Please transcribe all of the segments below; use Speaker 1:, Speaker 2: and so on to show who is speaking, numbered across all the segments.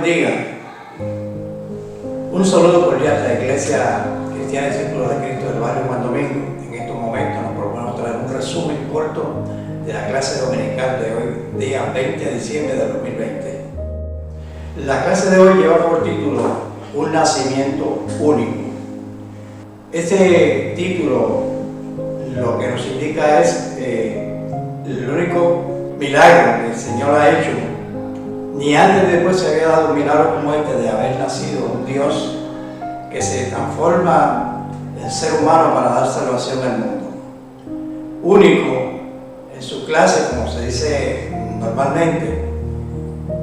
Speaker 1: bendiga. Un saludo cordial a la Iglesia Cristiana y Círculo de Cristo del barrio Juan Domingo. En estos momentos nos proponemos traer un resumen corto de la clase dominical de hoy, día 20 de diciembre de 2020. La clase de hoy lleva por título Un nacimiento único. Este título lo que nos indica es el único milagro que el Señor ha hecho. Ni antes ni después se había dado un milagro como este de haber nacido un Dios que se transforma en ser humano para dar salvación al mundo. Único en su clase, como se dice normalmente.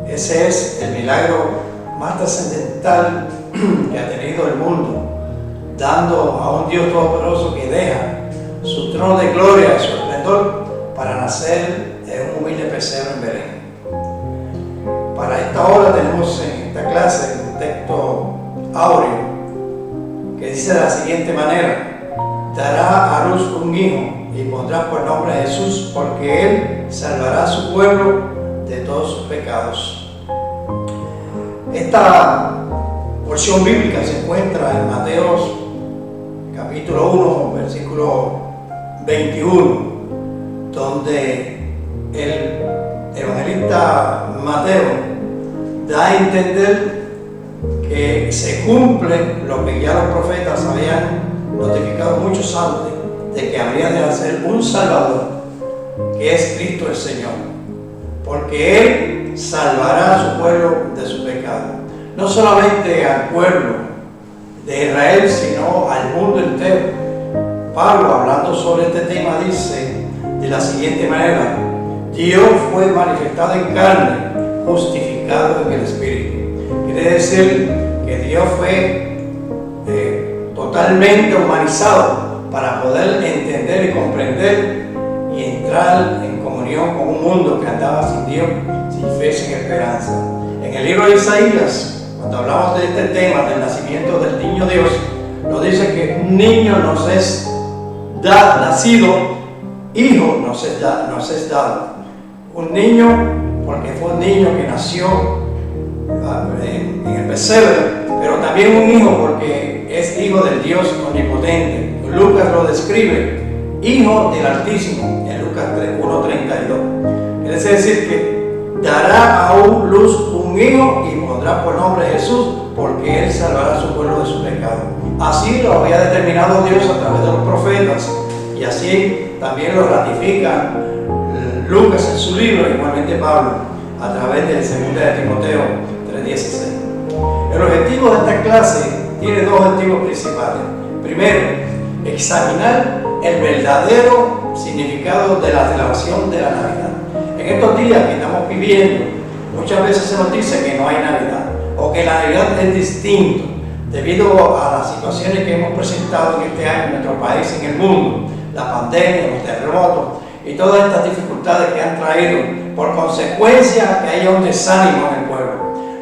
Speaker 1: Ese es el milagro más trascendental que ha tenido el mundo, dando a un Dios todopoderoso que deja su trono de gloria, su esplendor, para nacer en un humilde pesebre en Belén. Para esta hora tenemos en esta clase un texto áureo que dice de la siguiente manera: dará a luz un hijo y pondrá por nombre Jesús, porque él salvará a su pueblo de todos sus pecados. Esta porción bíblica se encuentra en Mateo capítulo 1, versículo 21, donde el evangelista Mateo da a entender que se cumple lo que ya los profetas habían notificado muchos antes, de que habría de hacer un Salvador, que es Cristo el Señor, porque Él salvará a su pueblo de su pecado. No solamente al pueblo de Israel, sino al mundo entero. Pablo, hablando sobre este tema, dice de la siguiente manera: Dios fue manifestado en carne, justificado en el Espíritu. Quiere decir que Dios fue totalmente humanizado para poder entender y comprender y entrar en comunión con un mundo que andaba sin Dios, sin fe, sin esperanza. En el libro de Isaías, cuando hablamos de este tema del nacimiento del niño Dios, nos dice que un niño nos es nacido, hijo nos es dado. Un niño, porque fue un niño que nació en el pesebre, pero también un hijo porque es hijo del Dios omnipotente. Lucas lo describe, hijo del Altísimo, en Lucas 1:32. Quiere decir que dará a luz un hijo y pondrá por nombre Jesús, porque él salvará a su pueblo de su pecado. Así lo había determinado Dios a través de los profetas, y así también lo ratifica Lucas en su libro, igualmente Pablo, a través del 2 de Timoteo 3:16. El objetivo de esta clase tiene dos objetivos principales. Primero, examinar el verdadero significado de la celebración de la Navidad. En estos días que estamos viviendo, muchas veces se nos dice que no hay Navidad, o que la Navidad es distinto, debido a las situaciones que hemos presentado en este año en nuestro país, en el mundo, la pandemia, los terremotos y todas estas dificultades que han traído por consecuencia que haya un desánimo en el pueblo.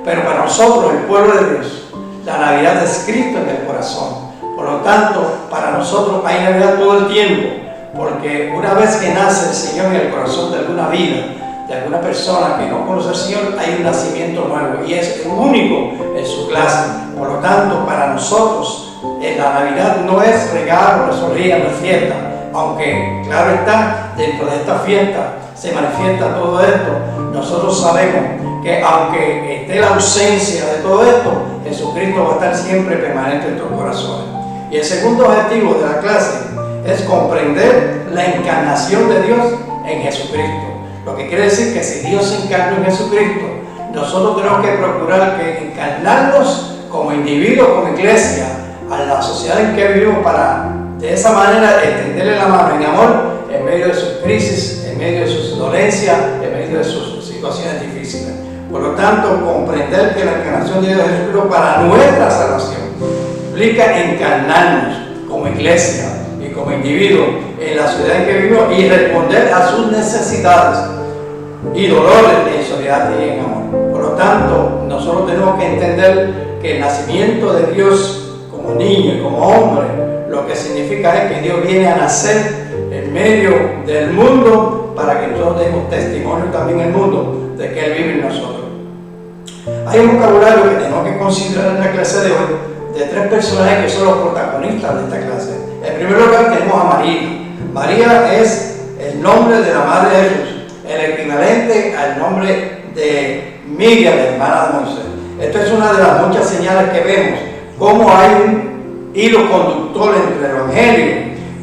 Speaker 1: Pero para nosotros, el pueblo de Dios, la Navidad es Cristo en el corazón. Por lo tanto, para nosotros hay Navidad todo el tiempo, porque una vez que nace el Señor en el corazón de alguna vida, de alguna persona que no conoce al Señor, hay un nacimiento nuevo y es único en su clase. Por lo tanto, para nosotros, la Navidad no es regalo, no es orgía, no es fiesta. Aunque, claro está, dentro de esta fiesta se manifiesta todo esto, nosotros sabemos que aunque esté la ausencia de todo esto, Jesucristo va a estar siempre permanente en nuestros corazones. Y el segundo objetivo de la clase es comprender la encarnación de Dios en Jesucristo. Lo que quiere decir que si Dios se encarnó en Jesucristo, nosotros tenemos que procurar que encarnarnos como individuos, como iglesia, a la sociedad en que vivimos, para de esa manera extenderle la mano en amor en medio de sus crisis, en medio de sus dolencias, en medio de sus situaciones difíciles. Por lo tanto, comprender que la encarnación de Dios es Jesucristo para nuestra salvación implica encarnarnos como iglesia y como individuo en la sociedad en que vivimos y responder a sus necesidades y dolores en solidaridad y en amor. Por lo tanto, nosotros tenemos que entender que el nacimiento de Dios como niño y como hombre, lo que significa es que Dios viene a nacer en medio del mundo para que nosotros demos testimonio también en el mundo de que Él vive en nosotros. Hay un vocabulario que tenemos que considerar en la clase de hoy, de tres personajes que son los protagonistas de esta clase. En primer lugar tenemos a María. María es el nombre de la Madre de Jesús, el equivalente al nombre de Miriam, la hermana de Moisés. Esto es una de las muchas señales que vemos, cómo hay un hilo conductor entre el Evangelio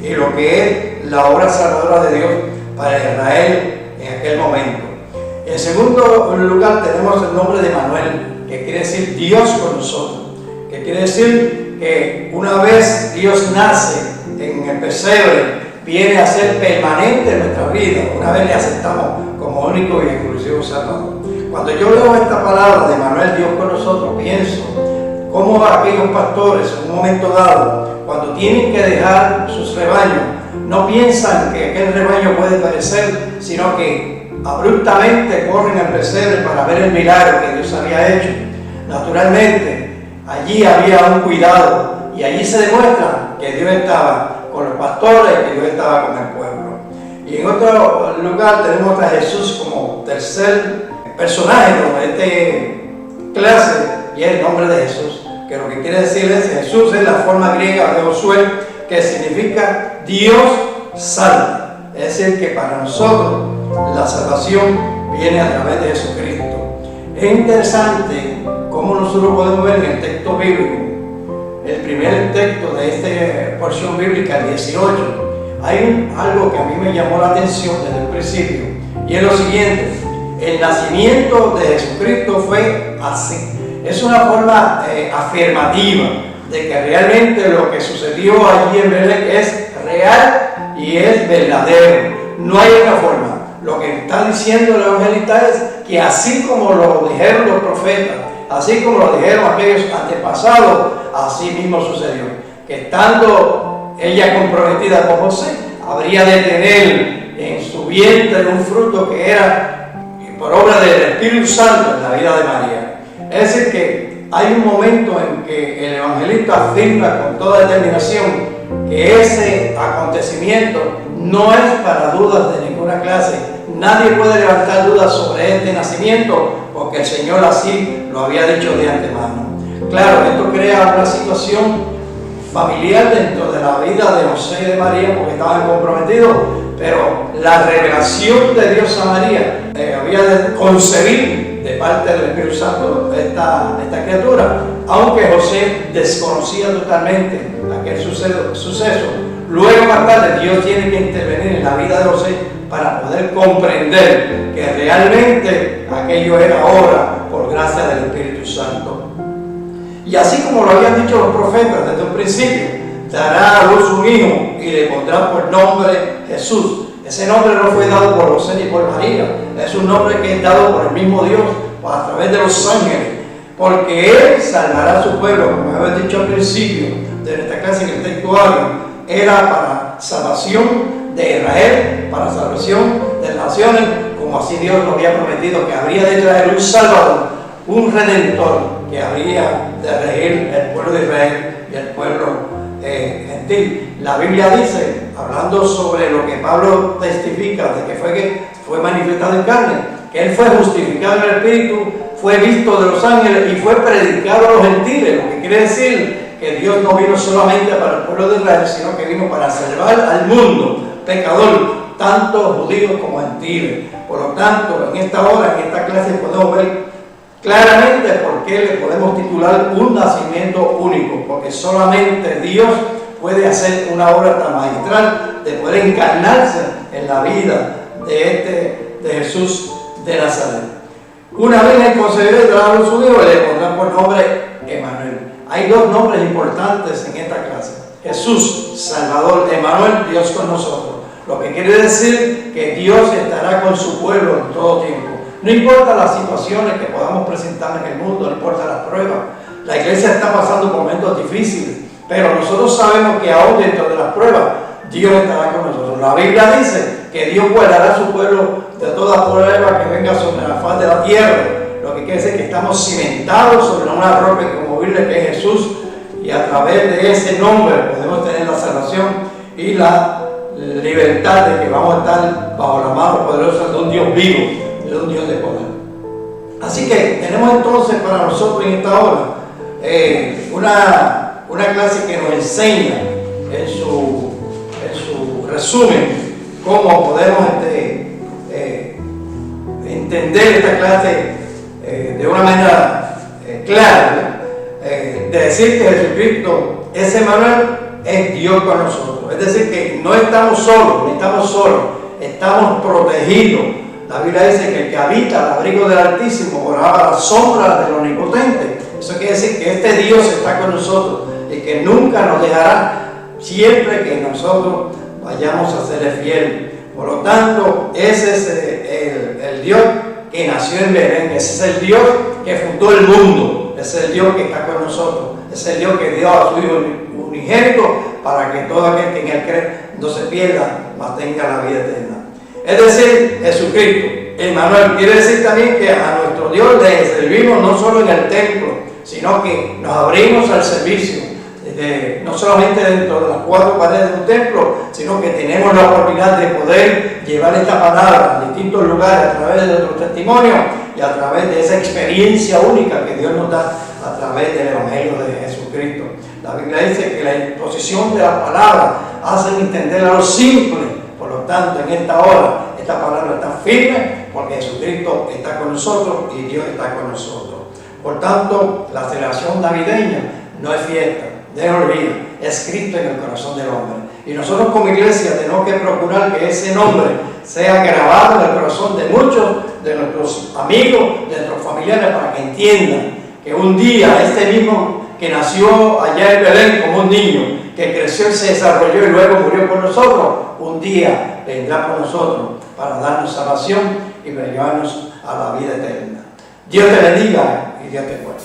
Speaker 1: y lo que es la obra salvadora de Dios para Israel en aquel momento. En segundo lugar tenemos el nombre de Manuel, que quiere decir Dios con nosotros, que quiere decir que una vez Dios nace en el pesebre, viene a ser permanente en nuestra vida, una vez le aceptamos como único y exclusivo Salvador. Cuando yo leo esta palabra de Manuel, Dios con nosotros, pienso cómo aquellos pastores en un momento dado, cuando tienen que dejar sus rebaños, no piensan que aquel rebaño puede perecer, sino que abruptamente corren al pesebre para ver el milagro que Dios había hecho. Naturalmente, allí había un cuidado y allí se demuestra que Dios estaba con los pastores y que Dios estaba con el pueblo. Y en otro lugar tenemos a Jesús como tercer personaje de esta clase, y es el nombre de Jesús, que lo que quiere decir es Jesús es la forma griega de Josué, que significa Dios salva. Es decir, que para nosotros la salvación viene a través de Jesucristo. Es interesante cómo nosotros podemos ver en el texto bíblico, el primer texto de esta porción bíblica, el 18, hay algo que a mí me llamó la atención desde el principio, y es lo siguiente: el nacimiento de Jesucristo fue así. Es una forma afirmativa de que realmente lo que sucedió allí en Belén es real y es verdadero. No hay otra forma. Lo que está diciendo el evangelista es que así como lo dijeron los profetas, así como lo dijeron aquellos antepasados, así mismo sucedió. Que estando ella comprometida con José, habría de tener en su vientre un fruto que era por obra del Espíritu Santo en la vida de María. Es decir, que hay un momento en que el evangelista afirma con toda determinación que ese acontecimiento no es para dudas de ninguna clase. Nadie puede levantar dudas sobre este nacimiento porque el Señor así lo había dicho de antemano. Claro, esto crea una situación familiar dentro de la vida de José y de María porque estaban comprometidos, pero la revelación de Dios a María había de concebir de parte del Espíritu Santo esta criatura, aunque José desconocía totalmente aquel suceso. Luego más tarde Dios tiene que intervenir en la vida de José para poder comprender que realmente aquello era obra por gracia del Espíritu Santo. Y así como lo habían dicho los profetas desde un principio, dará a luz un hijo y le pondrá por nombre Jesús. Ese nombre no fue dado por José ni por María, es un nombre que es dado por el mismo Dios a través de los ángeles, porque Él salvará a su pueblo, como había dicho al principio de nuestra clase en el textuario. Era para salvación de Israel, para salvación de las naciones, como así Dios lo había prometido, que habría de traer un Salvador, un Redentor, que habría de regir el pueblo de Israel y el pueblo gentil. La Biblia dice, hablando sobre lo que Pablo testifica de que fue manifestado en carne, que Él fue justificado en el Espíritu, fue visto de los ángeles y fue predicado a los gentiles, lo que quiere decir que Dios no vino solamente para el pueblo de Israel, sino que vino para salvar al mundo pecador, tanto judíos como gentiles. Por lo tanto, en esta hora, en esta clase, podemos ver claramente por qué le podemos titular un nacimiento único, porque solamente Dios puede hacer una obra tan magistral de poder encarnarse en la vida de Jesús de Nazaret. Una vez en concebir a los judíos, le pondrán por nombre Emanuel. Hay dos nombres importantes en esta clase: Jesús, Salvador; Emanuel, Dios con nosotros. Lo que quiere decir que Dios estará con su pueblo en todo tiempo. No importa las situaciones que podamos presentar en el mundo, no importa las pruebas. La iglesia está pasando por momentos difíciles, pero nosotros sabemos que aún dentro de las pruebas, Dios estará con nosotros. La Biblia dice que Dios guardará a su pueblo de toda prueba que venga sobre la faz de la tierra. Lo que quiere decir que estamos cimentados sobre una roca inconmovible que es Jesús, y a través de ese nombre podemos tener la salvación y la libertad de que vamos a estar bajo la mano poderosa de un Dios vivo, de un Dios de poder. Así que tenemos entonces para nosotros en esta hora una clase que nos enseña en su resumen cómo podemos entender esta clase de una manera clara, de decir que Jesucristo es Emmanuel, es Dios con nosotros. Es decir, que no estamos solos, estamos protegidos. La Biblia dice que el que habita al abrigo del Altísimo morará a la sombra del Omnipotente. Eso quiere decir que este Dios está con nosotros y que nunca nos dejará siempre que nosotros vayamos a serle fieles. Por lo tanto, ese es el Dios que nació en Belén, ese es el Dios que fundó el mundo, ese es el Dios que está con nosotros, ese es el Dios que dio a su Hijo unigénito para que todo aquel que en él cree no se pierda, mas tenga la vida eterna. Es decir, Jesucristo, Emmanuel, quiere decir también que a nuestro Dios le servimos no solo en el templo, sino que nos abrimos al servicio, no solamente dentro de las cuatro paredes de un templo, sino que tenemos la oportunidad de poder llevar esta palabra a distintos lugares a través de nuestros testimonios y a través de esa experiencia única que Dios nos da a través del Evangelio de Jesucristo. La Biblia dice que la exposición de la palabra hace entender a los simples. Por lo tanto, en esta hora, esta palabra está firme porque Jesucristo está con nosotros y Dios está con nosotros. Por tanto, la celebración navideña no es fiesta, no es olvido, es Cristo en el corazón del hombre. Y nosotros como iglesia tenemos que procurar que ese nombre sea grabado en el corazón de muchos de nuestros amigos, de nuestros familiares, para que entiendan que un día este mismo que nació allá en Belén como un niño, que creció y se desarrolló y luego murió por nosotros, un día vendrá por nosotros para darnos salvación y llevarnos a la vida eterna. Dios te bendiga y Dios te guarde.